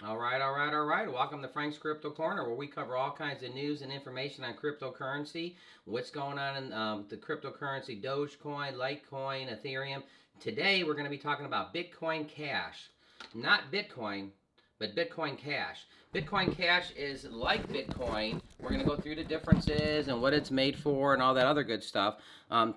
All right. Welcome to Frank's Crypto Corner, where we cover all kinds of news and information on cryptocurrency, what's going on in the cryptocurrency, Dogecoin, Litecoin, Ethereum. Today, we're going to be talking about Bitcoin Cash. Not Bitcoin, but Bitcoin Cash. Bitcoin Cash is like Bitcoin. We're going to go through the differences and what it's made for and all that other good stuff.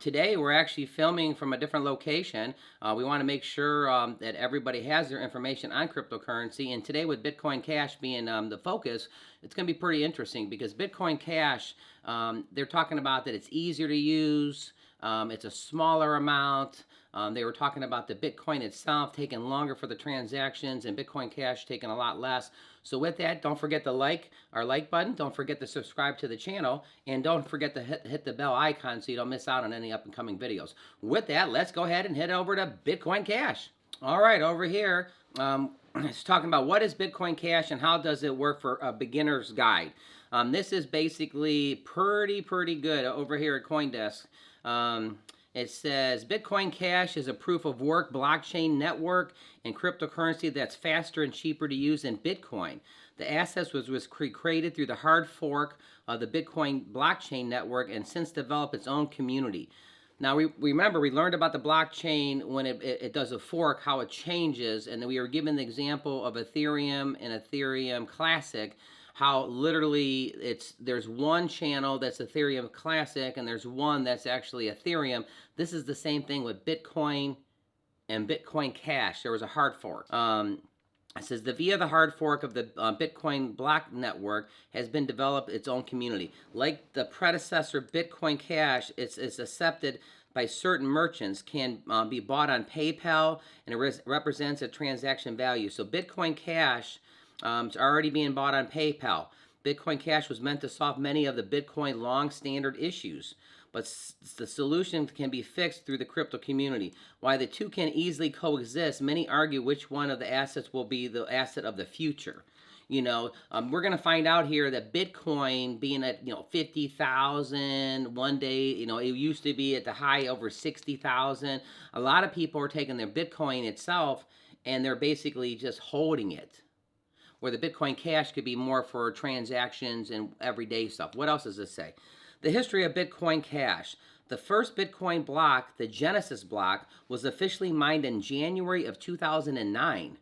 Today, we're actually filming from a different location. We want to make sure that everybody has their information on cryptocurrency. And today, with Bitcoin Cash being the focus, it's going to be pretty interesting because Bitcoin Cash, they're talking about that it's easier to use. It's a smaller amount. They were talking about the Bitcoin itself taking longer for the transactions and Bitcoin Cash taking a lot less. So with that, don't forget to like our like button. Don't forget to subscribe to the channel. And don't forget to hit the bell icon so you don't miss out on any up and coming videos. With that, let's go ahead and head over to Bitcoin Cash. All right, over here, it's talking about what is Bitcoin Cash and how does it work for a beginner's guide. This is basically pretty good over here at CoinDesk. It says Bitcoin Cash is a proof of work blockchain network and cryptocurrency that's faster and cheaper to use than Bitcoin. The asset was created through the hard fork of the Bitcoin blockchain network and since developed its own community. Now, we remember we learned about the blockchain when it does a fork, how it changes, and then we were given the example of Ethereum and Ethereum Classic, how literally there's one channel that's Ethereum Classic and there's one that's actually Ethereum. This is the same thing with Bitcoin and Bitcoin Cash. There was a hard fork. It says via the hard fork of the Bitcoin block network has been developed its own community. Like the predecessor Bitcoin Cash, it's accepted by certain merchants, can be bought on PayPal, and it represents a transaction value. So Bitcoin Cash it's already being bought on PayPal. Bitcoin Cash was meant to solve many of the Bitcoin long standard issues, but the solution can be fixed through the crypto community. While the two can easily coexist, many argue which one of the assets will be the asset of the future. We're going to find out here that Bitcoin being at 50,000 one day, it used to be at the high over 60,000. A lot of people are taking their Bitcoin itself and they're basically just holding it, where the Bitcoin Cash could be more for transactions and everyday stuff. What else does this say? The history of Bitcoin Cash. The first Bitcoin block, the Genesis block, was officially mined in January of 2009.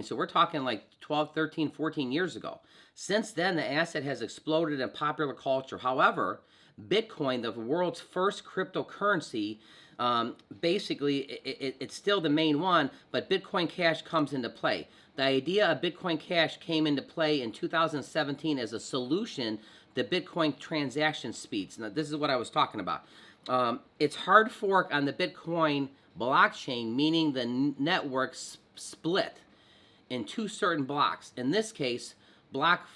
So we're talking like 12, 13, 14 years ago. Since then, the asset has exploded in popular culture. However, Bitcoin, the world's first cryptocurrency, basically it's still the main one, but Bitcoin Cash comes into play. The idea of Bitcoin Cash came into play in 2017 as a solution to Bitcoin transaction speeds. Now, this is what I was talking about. It's hard fork on the Bitcoin blockchain, meaning the network split in two certain blocks. In this case, block,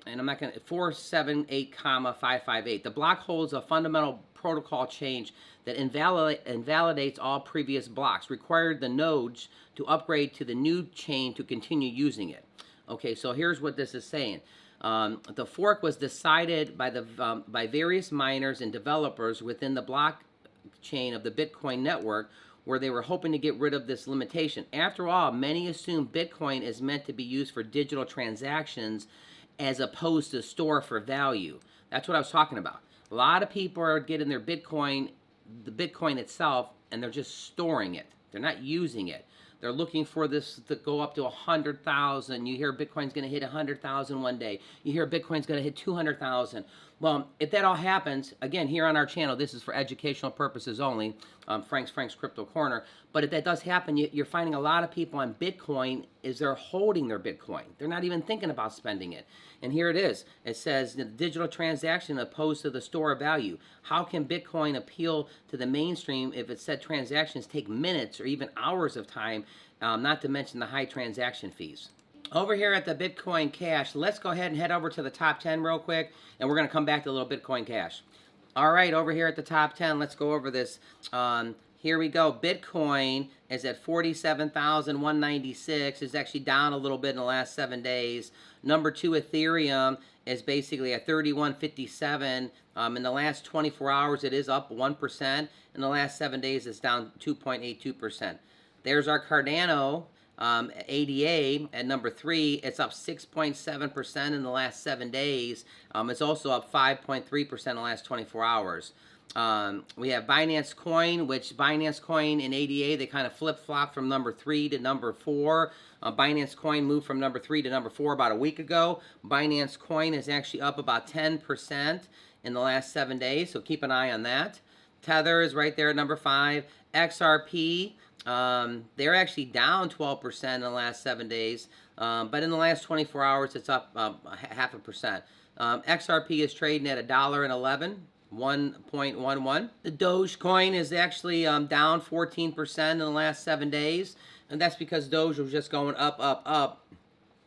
and I'm not going to, 478, 558. The block holds a fundamental protocol change that invalidates all previous blocks, required the nodes to upgrade to the new chain to continue using it. Okay, so here's what this is saying. The fork was decided by various miners and developers within the blockchain of the Bitcoin network, where they were hoping to get rid of this limitation. After all, many assume Bitcoin is meant to be used for digital transactions as opposed to store for value. That's what I was talking about. A lot of people are getting their Bitcoin, the Bitcoin itself, and they're just storing it. They're not using it. They're looking for this to go up to 100,000. You hear Bitcoin's going to hit 100,000 one day. You hear Bitcoin's going to hit 200,000. Well, if that all happens, again, here on our channel, this is for educational purposes only, Frank's Crypto Corner. But if that does happen, you're finding a lot of people on Bitcoin is they're holding their Bitcoin. They're not even thinking about spending it. And here it is. It says the digital transaction opposed to the store of value. How can Bitcoin appeal to the mainstream if it said transactions take minutes or even hours of time, not to mention the high transaction fees? Over here at the Bitcoin Cash, let's go ahead and head over to the top 10 real quick, and we're going to come back to a little Bitcoin Cash. All right, over here at the top 10, let's go over this. Here we go. Bitcoin is at 47,196. It's actually down a little bit in the last 7 days. Number 2, Ethereum is basically at 3157. In the last 24 hours, it is up 1%. In the last 7 days, it's down 2.82%. There's our Cardano. ADA at number 3, it's up 6.7% in the last 7 days. It's also up 5.3% in the last 24 hours. We have Binance Coin, which Binance Coin and ADA, they kind of flip-flop from number 3 to number 4. Binance Coin moved from number 3 to number 4 about a week ago. Binance Coin is actually up about 10% in the last 7 days, so keep an eye on that. Tether is right there at number 5. XRP, they're actually down 12% in the last 7 days, but in the last 24 hours, it's up 0.5%. XRP is trading at $1.11. 1.11. The Dogecoin is actually down 14% in the last 7 days, and that's because Doge was just going up, up, up.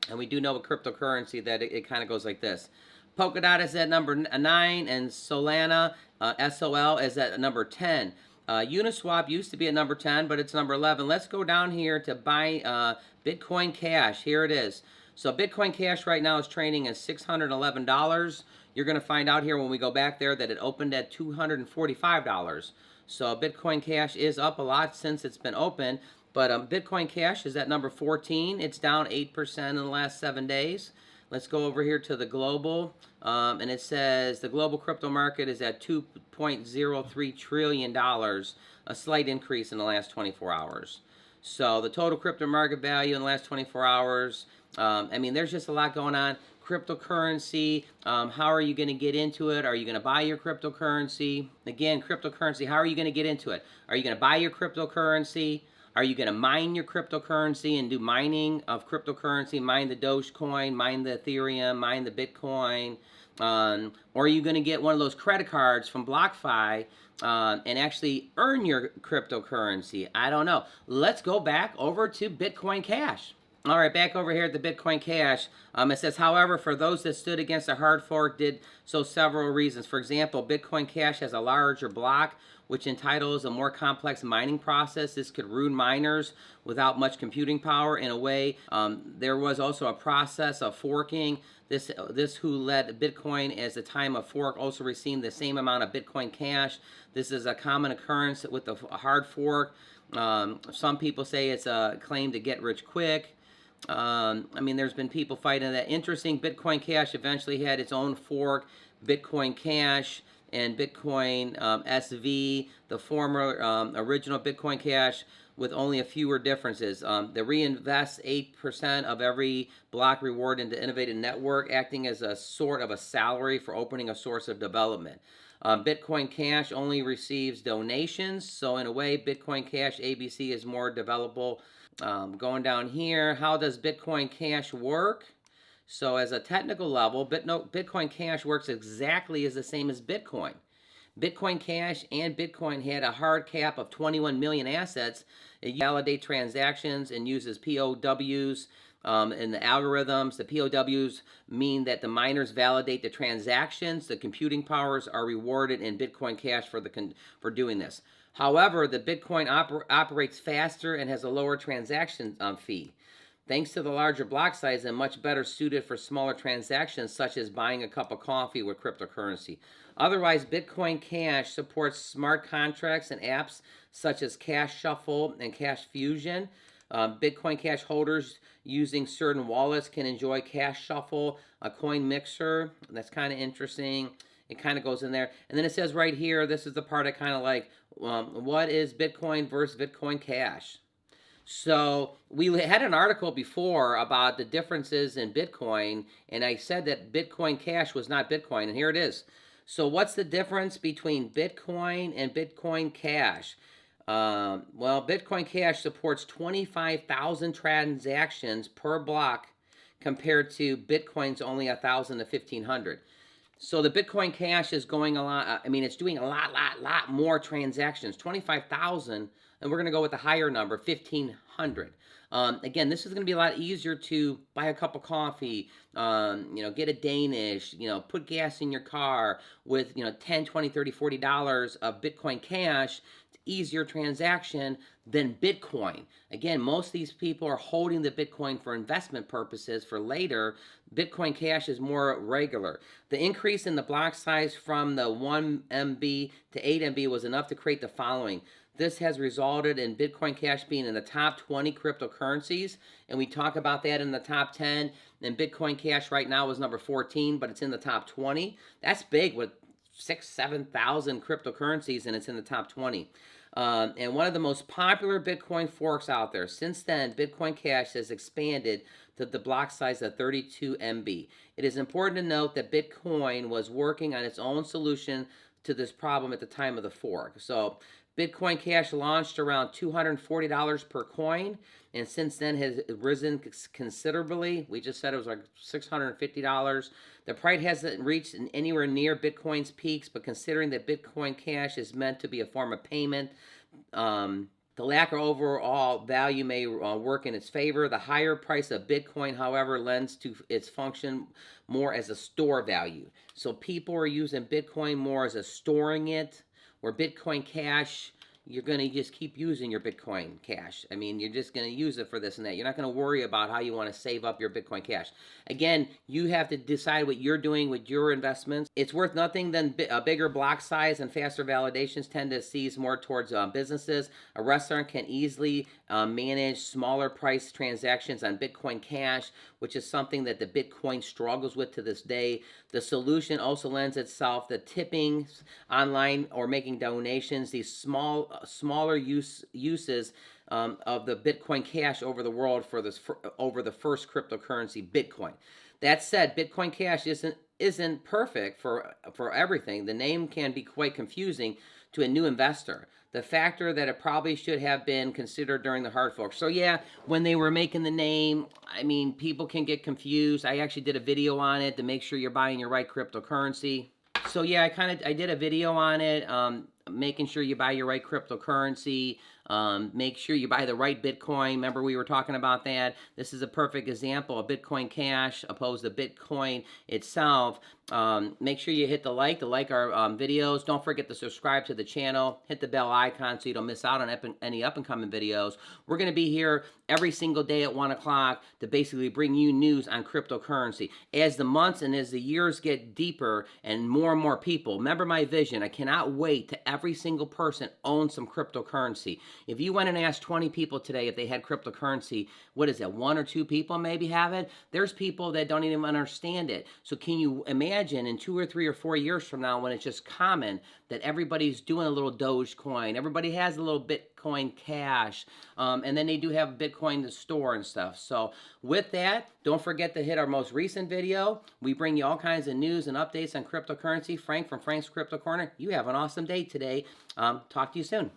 And we do know with cryptocurrency that it kind of goes like this. Polkadot is at number 9, and Solana, SOL, is at number 10. Uniswap used to be at number 10, but it's number 11. Let's go down here to buy Bitcoin Cash. Here it is. So Bitcoin Cash right now is trading at $611. You're going to find out here when we go back there that it opened at $245. So Bitcoin Cash is up a lot since it's been open. But Bitcoin Cash is at number 14. It's down 8% in the last 7 days. Let's go over here to the global. And it says the global crypto market is at $2.03 trillion, a slight increase in the last 24 hours. So the total crypto market value in the last 24 hours, I mean, there's just a lot going on. Cryptocurrency, how are you going to get into it? Are you going to buy your cryptocurrency? Again, cryptocurrency, how are you going to get into it? Are you going to buy your cryptocurrency? Are you going to mine your cryptocurrency and do mining of cryptocurrency, mine the Dogecoin, mine the Ethereum, mine the Bitcoin? Or are you going to get one of those credit cards from BlockFi and actually earn your cryptocurrency? I don't know. Let's go back over to Bitcoin Cash. All right, back over here at the Bitcoin Cash. It says, however, for those that stood against a hard fork did so several reasons. For example, Bitcoin Cash has a larger block, which entitles a more complex mining process. This could ruin miners without much computing power. In a way, there was also a process of forking. This who led Bitcoin as the time of fork also received the same amount of Bitcoin Cash. This is a common occurrence with a hard fork. Some people say it's a claim to get rich quick. I mean, there's been people fighting that. Interesting, Bitcoin Cash eventually had its own fork, Bitcoin Cash and Bitcoin SV, the former original Bitcoin Cash, with only a fewer differences. They reinvest 8% of every block reward into innovative network, acting as a sort of a salary for opening a source of development. Bitcoin Cash only receives donations, so in a way, Bitcoin Cash ABC is more developable. Going down here, how does Bitcoin Cash work? So as a technical level, Bitcoin Cash works exactly as the same as Bitcoin. Bitcoin Cash and Bitcoin had a hard cap of 21 million assets. It validates transactions and uses POWs in the algorithms. The POWs mean that the miners validate the transactions. The computing powers are rewarded in Bitcoin Cash for doing this. However, the Bitcoin operates faster and has a lower transaction fee. Thanks to the larger block size and much better suited for smaller transactions such as buying a cup of coffee with cryptocurrency. Otherwise, Bitcoin Cash supports smart contracts and apps such as Cash Shuffle and Cash Fusion. Bitcoin Cash holders using certain wallets can enjoy Cash Shuffle, a coin mixer. That's kind of interesting. It kind of goes in there. And then it says right here, this is the part I kind of like, what is Bitcoin versus Bitcoin Cash? So we had an article before about the differences in Bitcoin, and I said that Bitcoin Cash was not Bitcoin, and here it is. So what's the difference between Bitcoin and Bitcoin Cash? Well, Bitcoin Cash supports 25,000 transactions per block compared to Bitcoin's only 1,000 to 1,500. So the Bitcoin Cash is going a lot, I mean, it's doing a lot more transactions, 25,000, and we're going to go with the higher number, 1,500. Again, this is going to be a lot easier to buy a cup of coffee, get a Danish, put gas in your car with, $10, $20, $30, $40 of Bitcoin Cash. Easier transaction than Bitcoin. Again, most of these people are holding the Bitcoin for investment purposes for later. Bitcoin Cash is more regular. The increase in the block size from the 1 MB to 8 MB was enough to create the following. This has resulted in Bitcoin Cash being in the top 20 cryptocurrencies, and we talk about that in the top 10. And Bitcoin Cash right now is number 14, but it's in the top 20. That's big with 7,000 cryptocurrencies, and it's in the top 20. And one of the most popular Bitcoin forks out there. Since then, Bitcoin Cash has expanded to the block size of 32 MB. It is important to note that Bitcoin was working on its own solution to this problem at the time of the fork. So Bitcoin Cash launched around $240 per coin, and since then has risen considerably. We just said it was like $650. The price hasn't reached anywhere near Bitcoin's peaks, but considering that Bitcoin Cash is meant to be a form of payment, the lack of overall value may work in its favor. The higher price of Bitcoin, however, lends to its function more as a store value. So people are using Bitcoin more as a storing it, where Bitcoin Cash, you're going to just keep using your Bitcoin Cash. I mean, you're just going to use it for this and that. You're not going to worry about how you want to save up your Bitcoin Cash. Again, you have to decide what you're doing with your investments. It's worth nothing than a bigger block size, and faster validations tend to seize more towards businesses. A restaurant can easily manage smaller price transactions on Bitcoin Cash, which is something that the Bitcoin struggles with to this day. The solution also lends itself to tipping online or making donations. These smaller uses of the Bitcoin Cash over the world over the first cryptocurrency, Bitcoin. That said, Bitcoin Cash isn't perfect for everything. The name can be quite confusing to a new investor. The factor that it probably should have been considered during the hard fork. So yeah, when they were making the name, I mean, people can get confused. I actually did a video on it to make sure you're buying your right cryptocurrency. So yeah, I did a video on it, making sure you buy your right cryptocurrency. Make sure you buy the right Bitcoin. Remember, we were talking about that. This is a perfect example of Bitcoin Cash opposed to Bitcoin itself. Make sure you hit the like our videos. Don't forget to subscribe to the channel. Hit the bell icon so you don't miss out on any up-and-coming videos. We're going to be here every single day at 1 o'clock to basically bring you news on cryptocurrency. As the months and as the years get deeper and more people, remember my vision. I cannot wait to every single person own some cryptocurrency. If you went and asked 20 people today if they had cryptocurrency, what is it, 1 or 2 people maybe have it? There's people that don't even understand it. So can you imagine in 2 or 3 or 4 years from now, when it's just common that everybody's doing a little Dogecoin, everybody has a little Bitcoin Cash, and then they do have Bitcoin to store and stuff. So with that, don't forget to hit our most recent video. We bring you all kinds of news and updates on cryptocurrency. Frank from Frank's Crypto Corner, you have an awesome day today. Talk to you soon.